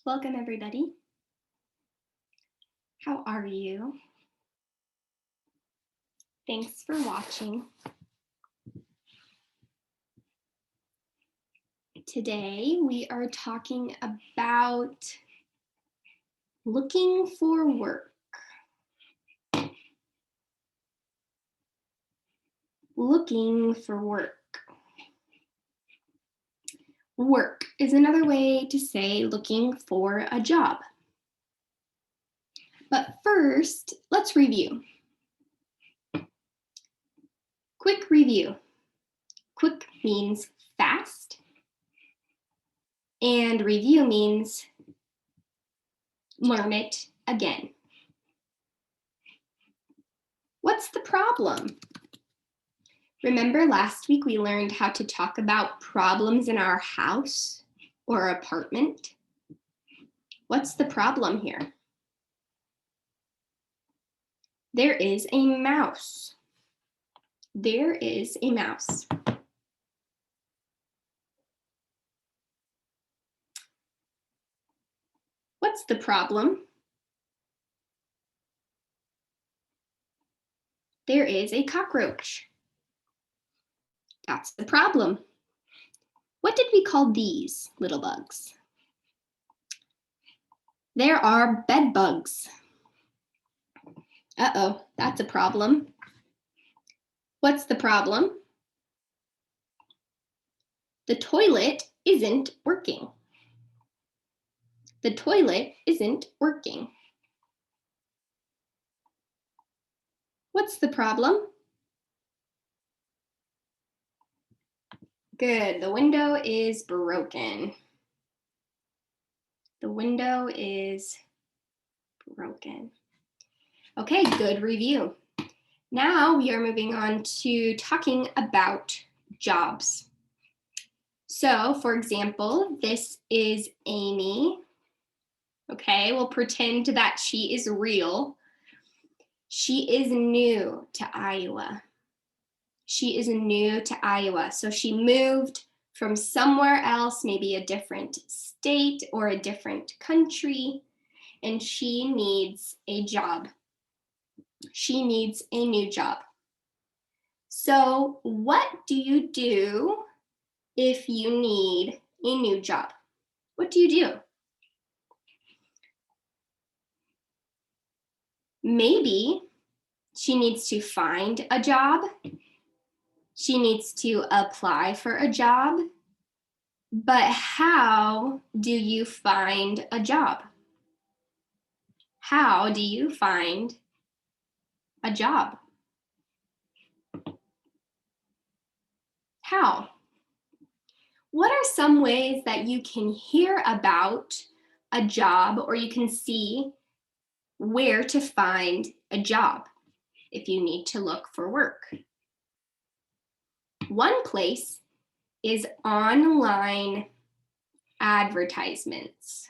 Welcome, everybody. How are you? Thanks for watching. Today, we are talking about looking for work. Looking for work. Work is another way to say looking for a job. But first, let's review. Quick review. Quick means fast, and review means learn it again. What's the problem? Remember last week we learned how to talk about problems in our house or apartment? What's the problem here? There is a mouse. There is a mouse. What's the problem? There is a cockroach. That's the problem. What did we call these little bugs? There are bed bugs. Uh-oh, that's a problem. What's the problem? The toilet isn't working. The toilet isn't working. What's the problem? Good, the window is broken. The window is broken. Okay, good review. Now we are moving on to talking about jobs. So, for example, this is Amy. Okay, we'll pretend that she is real. She is new to Iowa. She is new to Iowa. So she moved from somewhere else, maybe a different state or a different country, and she needs a job. She needs a new job. So what do you do if you need a new job? What do you do? Maybe she needs to find a job. She needs to apply for a job. But how do you find a job? How do you find a job? How? What are some ways that you can hear about a job or you can see where to find a job if you need to look for work? One place is online advertisements.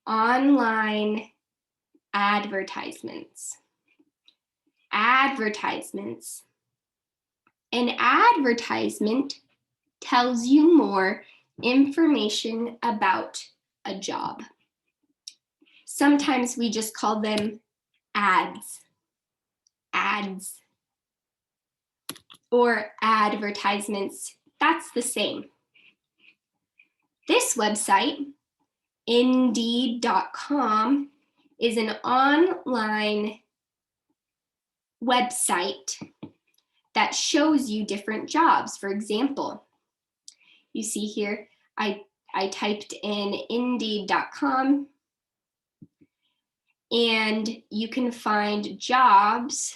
Online advertisements. Advertisements. An advertisement tells you more information about a job. Sometimes we just call them ads. Ads. Or advertisements. That's the same. This website, Indeed.com, is an online website that shows you different jobs. For example, you see here, I typed in Indeed.com, and you can find jobs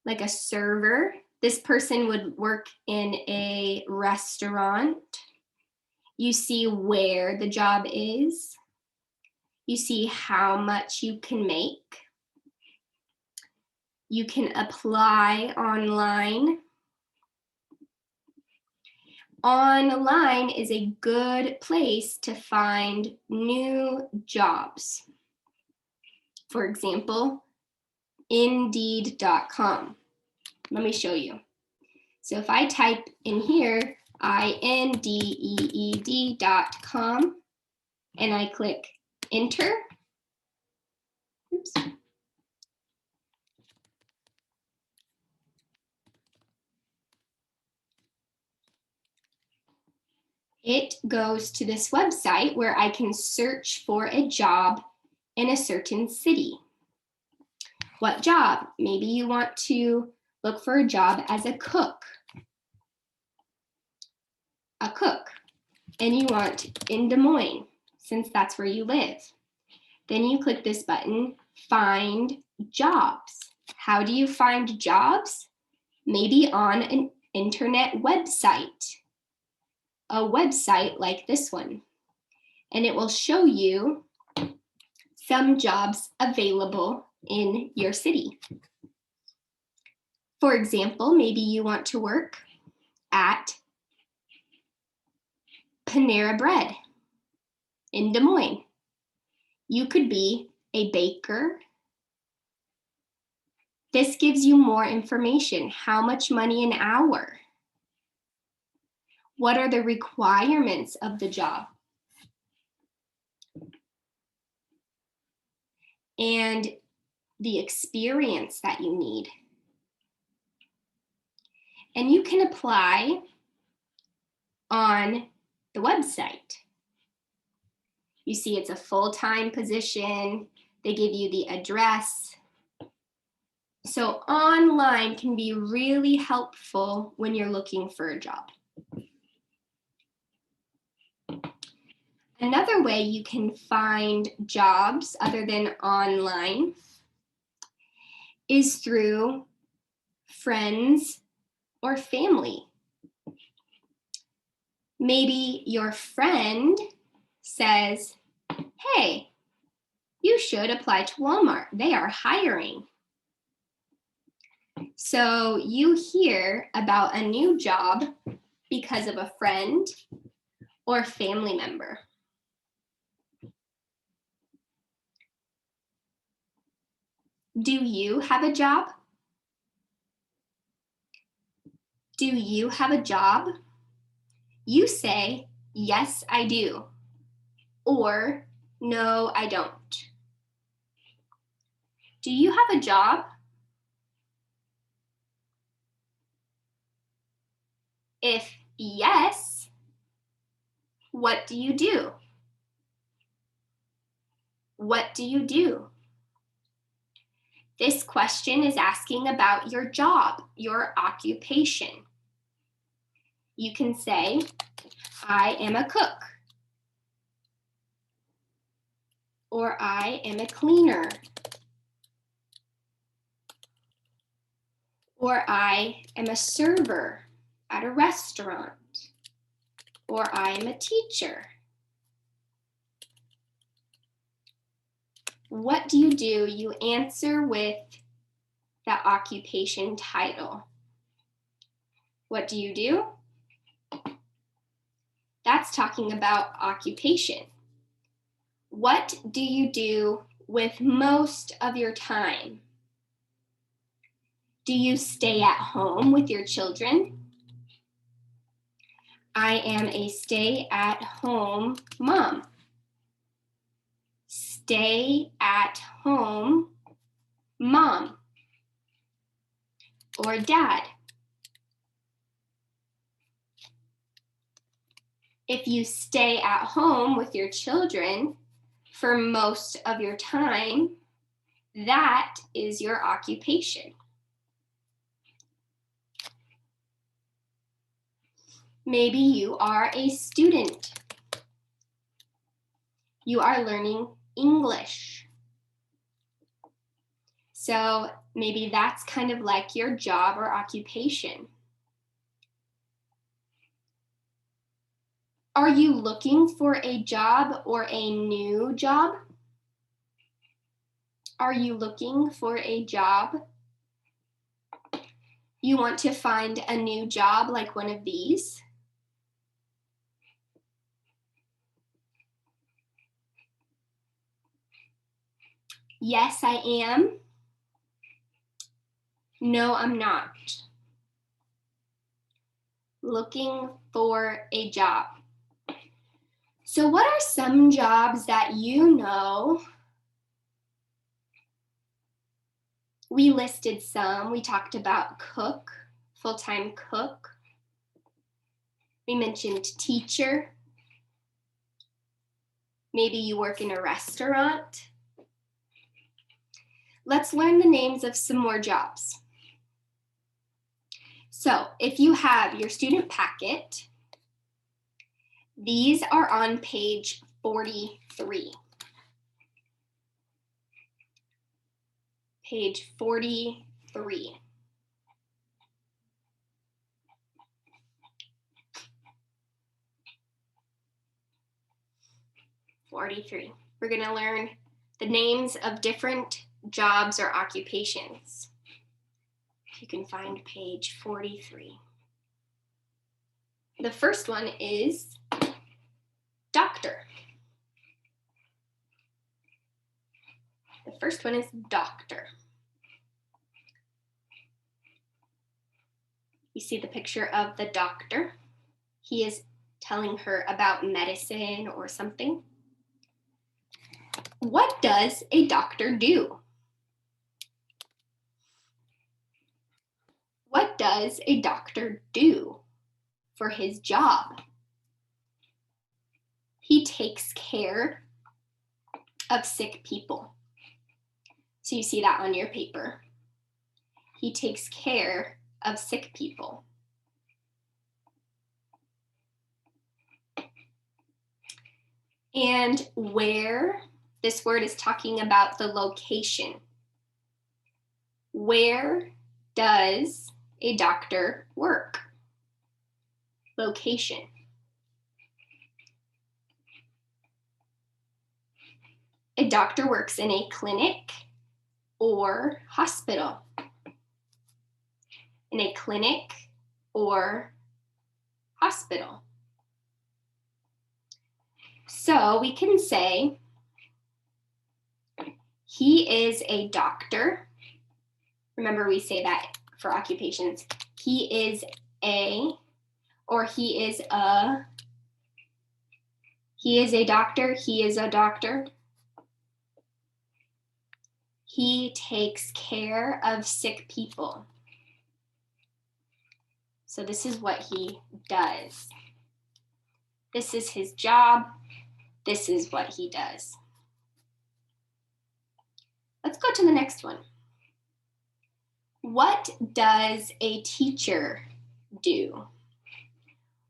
like a server. This person would work in a restaurant. You see where the job is. You see how much you can make. You can apply online. Online is a good place to find new jobs. For example, Indeed.com. Let me show you. So if I type in here, Indeed.com, and I click enter, oops, it goes to this website where I can search for a job in a certain city. What job? Maybe you want to look for a job as a cook. And you want in Des Moines, since that's where you live. Then you click this button, find jobs. How do you find jobs? Maybe on an internet website, a website like this one. And it will show you some jobs available in your city. For example, maybe you want to work at Panera Bread in Des Moines. You could be a baker. This gives you more information. How much money an hour? What are the requirements of the job? And the experience that you need. And you can apply on the website. You see it's a full-time position. They give you the address. So online can be really helpful when you're looking for a job. Another way you can find jobs other than online is through friends or family. Maybe your friend says, hey, you should apply to Walmart. They are hiring. So you hear about a new job because of a friend or family member. Do you have a job? Do you have a job? You say, yes, I do, or no, I don't. Do you have a job? If yes, what do you do? What do you do? This question is asking about your job, your occupation. You can say, I am a cook, or I am a cleaner, or I am a server at a restaurant, or I am a teacher. What do? You answer with the occupation title. What do you do? That's talking about occupation. What do you do with most of your time? Do you stay at home with your children? I am a stay-at-home mom. Stay-at-home mom or dad. If you stay at home with your children for most of your time, that is your occupation. Maybe you are a student. You are learning English. So maybe that's kind of like your job or occupation. Are you looking for a job or a new job? Are you looking for a job? You want to find a new job like one of these? Yes, I am. No, I'm not. Looking for a job. So what are some jobs that you know? We listed some. We talked about cook, full-time cook. We mentioned teacher. Maybe you work in a restaurant. Let's learn the names of some more jobs. So if you have your student packet, these are on page 43. Page 43. We're going to learn the names of different jobs or occupations. You can find page 43. The first one is doctor. The first one is doctor. You see the picture of the doctor. He is telling her about medicine or something. What does a doctor do? What does a doctor do for his job? He takes care of sick people. So you see that on your paper. He takes care of sick people. And where, this word is talking about the location. Where does a doctor work? Location. A doctor works in a clinic or hospital. In a clinic or hospital. So we can say he is a doctor. Remember, we say that for occupations. He is a, or he is a. He is a doctor. He is a doctor. He takes care of sick people. So this is what he does. This is his job. This is what he does. Let's go to the next one. What does a teacher do?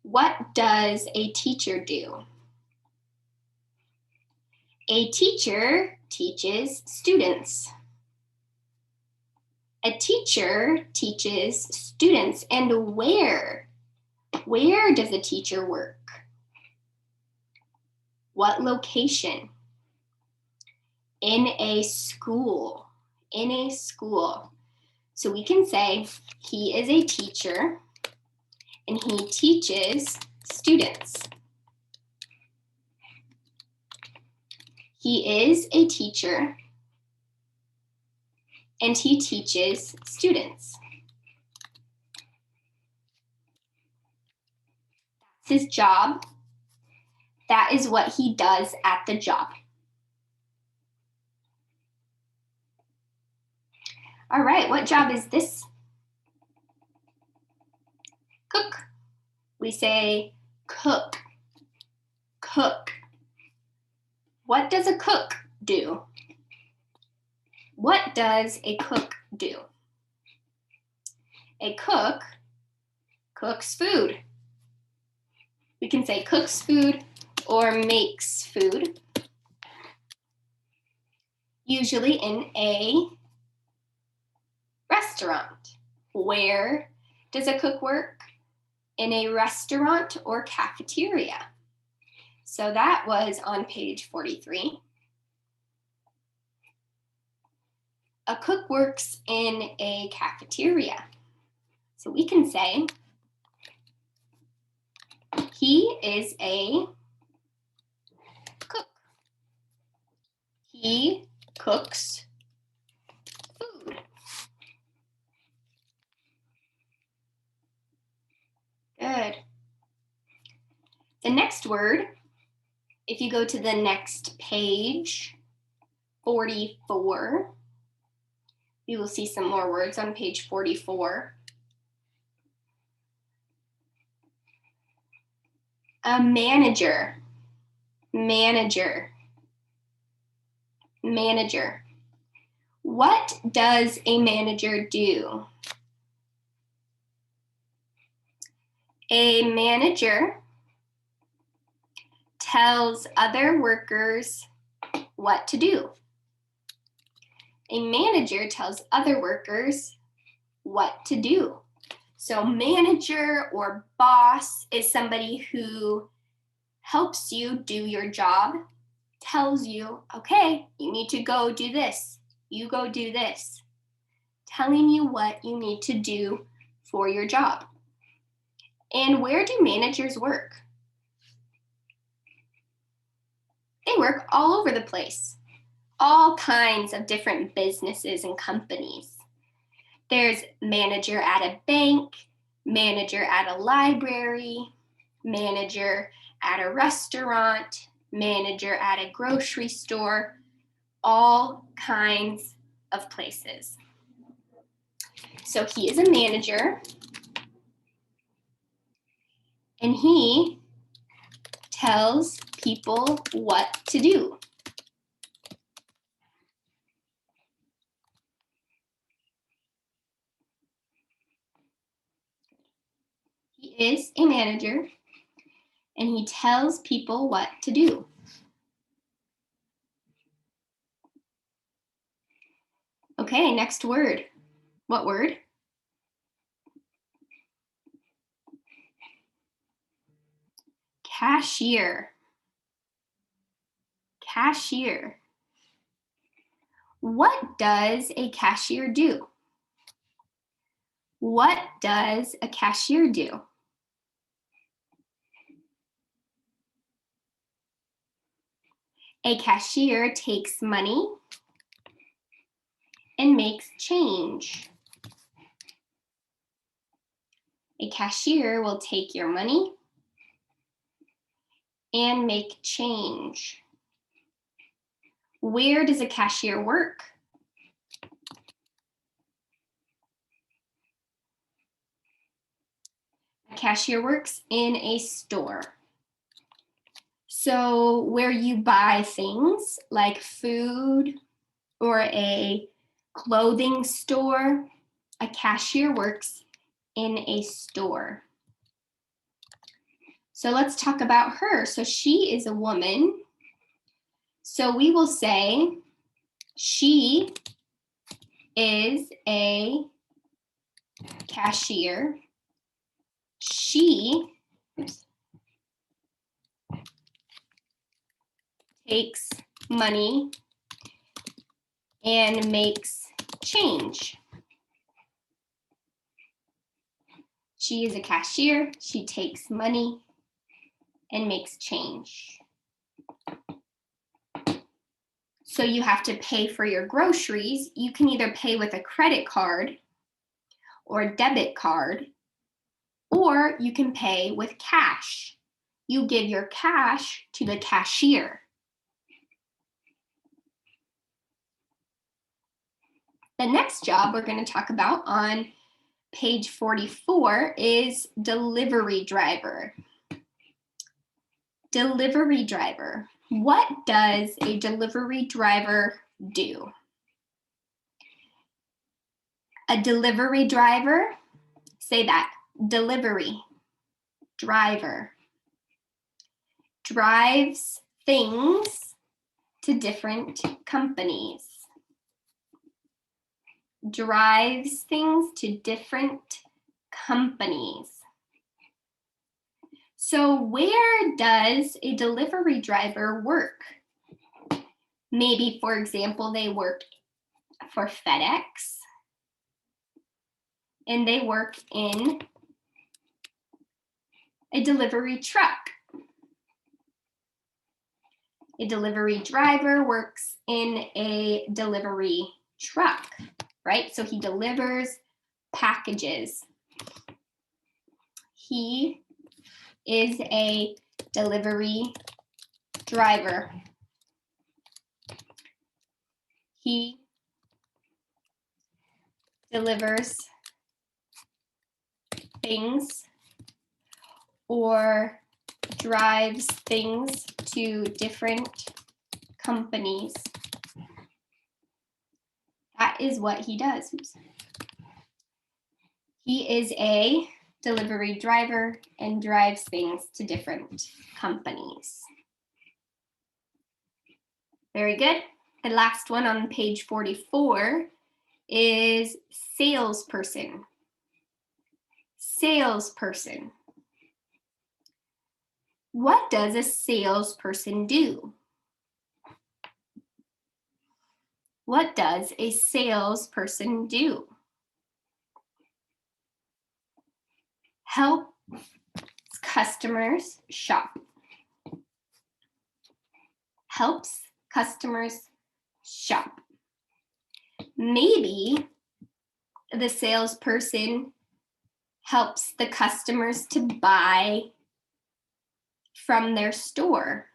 What does a teacher do? A teacher teaches students. A teacher teaches students. And where? Where does a teacher work? What location? In a school. In a school. So we can say he is a teacher and he teaches students. He is a teacher and he teaches students. That's his job. That is what he does at the job. All right, what job is this? Cook. We say cook. Cook. What does a cook do? What does a cook do? A cook cooks food. We can say cooks food or makes food. Usually in a restaurant. Where does a cook work? In a restaurant or cafeteria. So that was on page 43. A cook works in a cafeteria. So we can say he is a cook. He cooks food. Good. The next word If you go to the next page, 44, you will see some more words on page 44. A manager, manager, manager. What does a manager do? A manager tells other workers what to do. A manager tells other workers what to do. So manager or boss is somebody who helps you do your job, tells you, okay, you need to go do this. You go do this. Telling you what you need to do for your job. And where do managers work? They work all over the place. All kinds of different businesses and companies. There's manager at a bank, manager at a library, manager at a restaurant, manager at a grocery store, all kinds of places. So he is a manager, and he tells people what to do. He is a manager, and he tells people what to do. Okay, next word. What word? Cashier. Cashier. What does a cashier do? What does a cashier do? A cashier takes money and makes change. A cashier will take your money and make change. Where does a cashier work? A cashier works in a store. So where you buy things like food or a clothing store, a cashier works in a store. So let's talk about her. So she is a woman. So we will say she is a cashier. She takes money and makes change. She is a cashier. She takes money and makes change. So you have to pay for your groceries. You can either pay with a credit card or a debit card, or you can pay with cash. You give your cash to the cashier. The next job we're going to talk about on page 44 is delivery driver. Delivery driver. What does a delivery driver do? A delivery driver, say that, delivery driver, drives things to different companies. Drives things to different companies. So where does a delivery driver work? Maybe, for example, they work for FedEx, and they work in a delivery truck. A delivery driver works in a delivery truck, right? So he delivers packages. He is a delivery driver. He delivers things or drives things to different companies. That is what he does. Oops. He is a delivery driver and drives things to different companies. Very good. The last one on page 44 is salesperson. Salesperson. What does a salesperson do? What does a salesperson do? Helps customers shop. Helps customers shop. Maybe the salesperson helps the customers to buy from their store.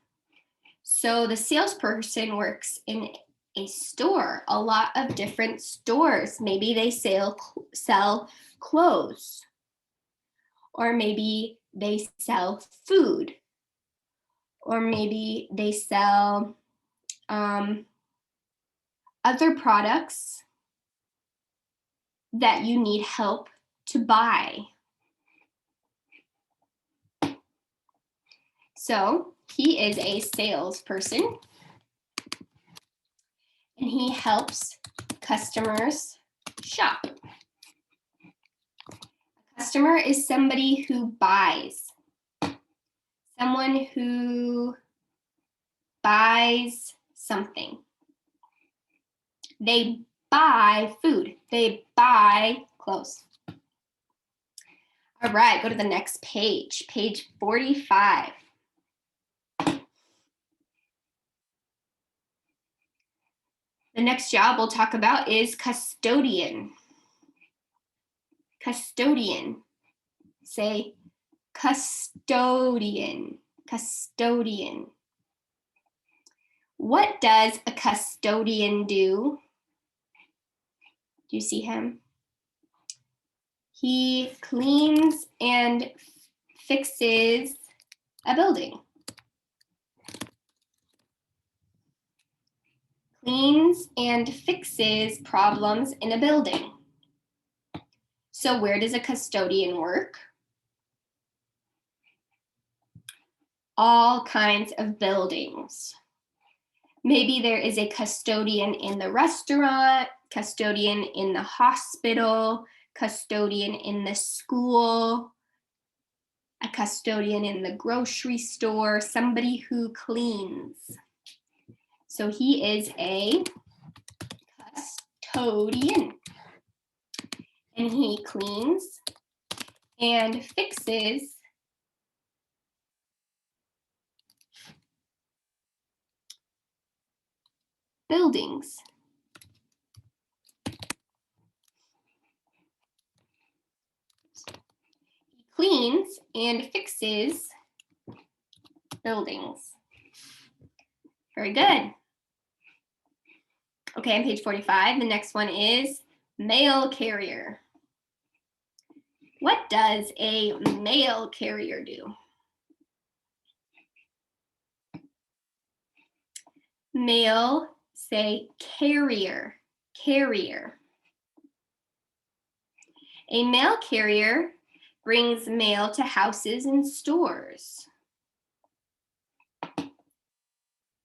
So the salesperson works in a store, a lot of different stores. Maybe they sell clothes, or maybe they sell food, or maybe they sell other products that you need help to buy. So he is a salesperson, and he helps customers shop. A customer is somebody who buys. Someone who buys something. They buy food. They buy clothes. All right, go to the next page, page 45. The next job we'll talk about is custodian. Custodian. Say custodian. Custodian. What does a custodian do? Do you see him? He cleans and fixes a building. Cleans and fixes problems in a building. So where does a custodian work? All kinds of buildings. Maybe there is a custodian in the restaurant, custodian in the hospital, custodian in the school, a custodian in the grocery store, somebody who cleans. So he is a custodian, and he cleans and fixes buildings. He cleans and fixes buildings. Very good. Okay, on page 45, the next one is mail carrier. What does a mail carrier do? Mail, say carrier, carrier. A mail carrier brings mail to houses and stores.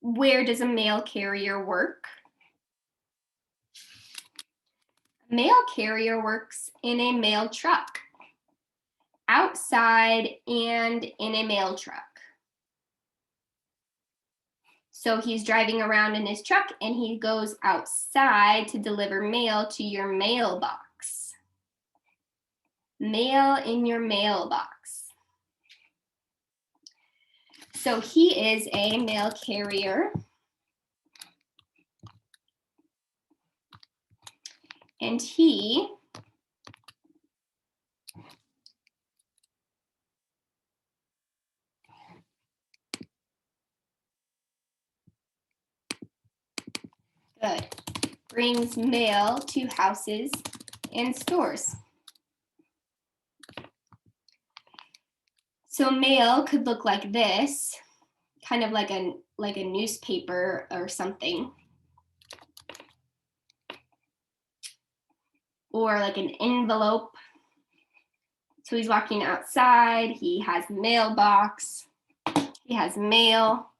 Where does a mail carrier work? A mail carrier works in a mail truck, outside and in a mail truck. So he's driving around in his truck and he goes outside to deliver mail to your mailbox. Mail in your mailbox. So he is a mail carrier. And he Good. Brings mail to houses and stores. So mail could look like this, kind of like a newspaper or something. Or like an envelope. So he's walking outside, he has a mailbox, he has mail,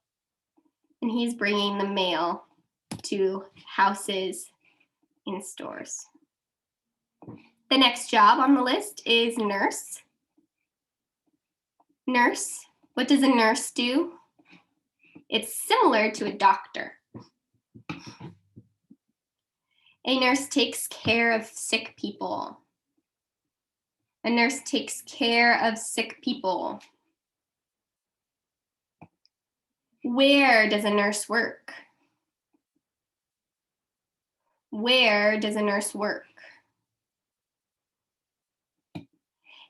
and he's bringing the mail to houses and stores. The next job on the list is nurse. Nurse, what does a nurse do? It's similar to a doctor. A nurse takes care of sick people. A nurse takes care of sick people. Where does a nurse work? Where does a nurse work?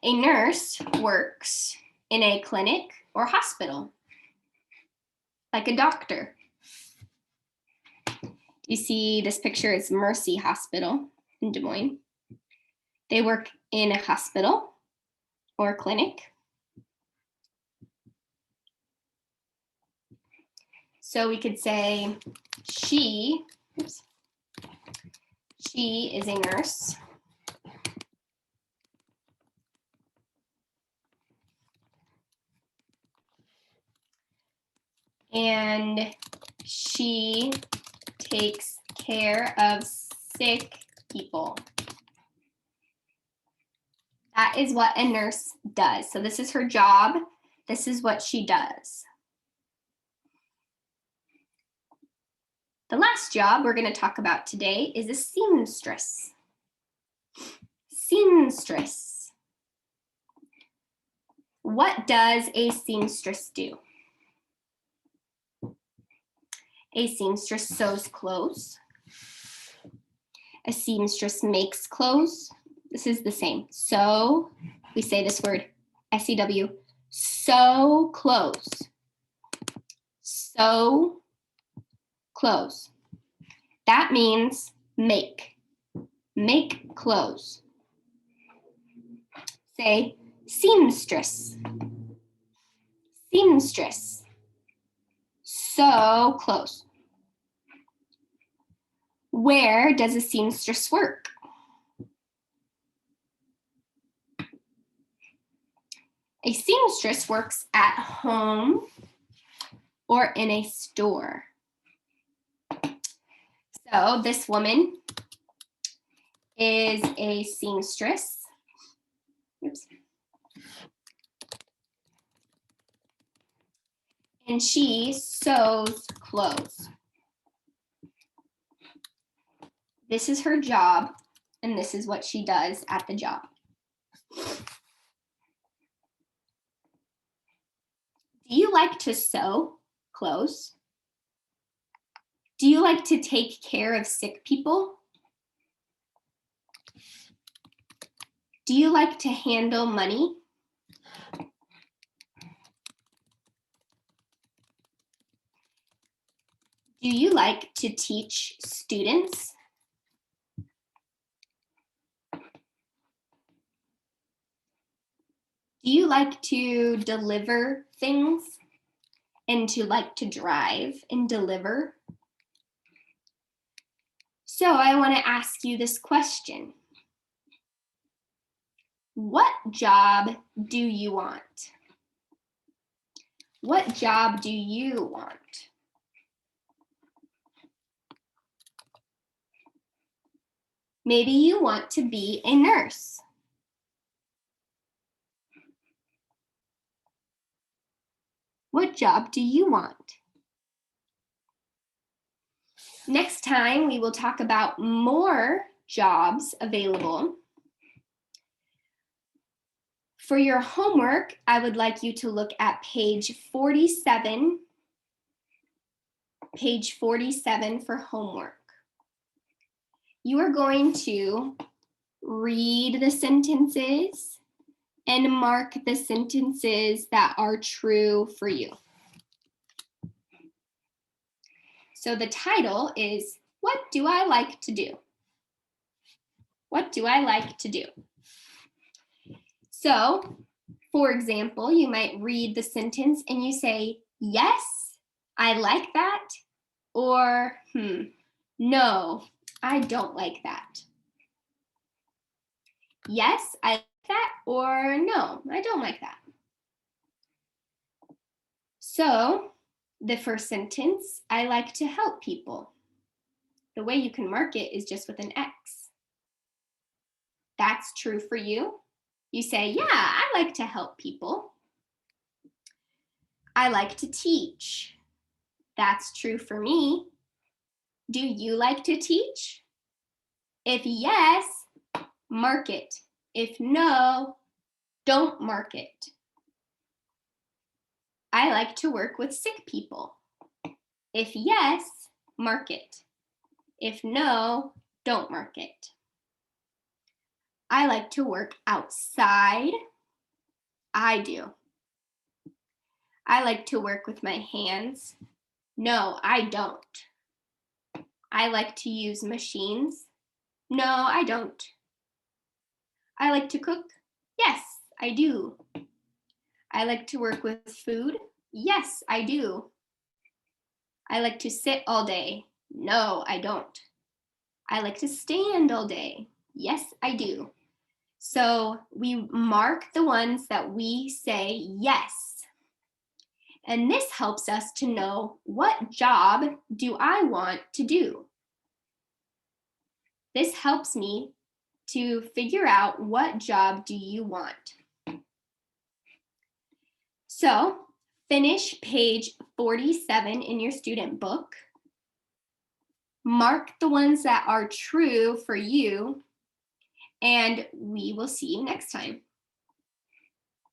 A nurse works in a clinic or hospital, like a doctor. You see this picture is Mercy Hospital in Des Moines. They work in a hospital or a clinic. So we could say she is a nurse. And she takes care of sick people. That is what a nurse does. So this is her job. This is what she does. The last job we're going to talk about today is a seamstress. Seamstress. What does a seamstress do? A seamstress sews clothes. A seamstress makes clothes. This is the same. Sew, we say this word, S-E-W, sew clothes. Sew clothes. That means make. Make clothes. Say seamstress. Seamstress. Sew clothes. Where does a seamstress work? A seamstress works at home or in a store. So this woman is a seamstress. Oops. And she sews clothes. This is her job, and this is what she does at the job. Do you like to sew clothes? Do you like to take care of sick people? Do you like to handle money? Do you like to teach students? Do you like to deliver things and to like to drive and deliver? So I want to ask you this question. What job do you want? What job do you want? Maybe you want to be a nurse. What job do you want? Next time, we will talk about more jobs available. For your homework, I would like you to look at page 47. Page 47 for homework. You are going to read the sentences and mark the sentences that are true for you. So the title is What do I like to do? What do I like to do? So, for example, you might read the sentence and you say, yes, I like that, or no, I don't like that. Yes, I like that, or no, I don't like that. So, the first sentence, I like to help people. The way you can mark it is just with an X. That's true for you. You say, yeah, I like to help people. I like to teach. That's true for me. Do you like to teach? If yes, mark it. If no, don't mark it. I like to work with sick people. If yes, mark it. If no, don't mark it. I like to work outside. I do. I like to work with my hands. No, I don't. I like to use machines. No, I don't. I like to cook. Yes, I do. I like to work with food. Yes, I do. I like to sit all day. No, I don't. I like to stand all day. Yes, I do. So we mark the ones that we say yes. And this helps us to know, what job do I want to do? This helps me to figure out, what job do you want? So finish page 47 in your student book. Mark the ones that are true for you, and we will see you next time.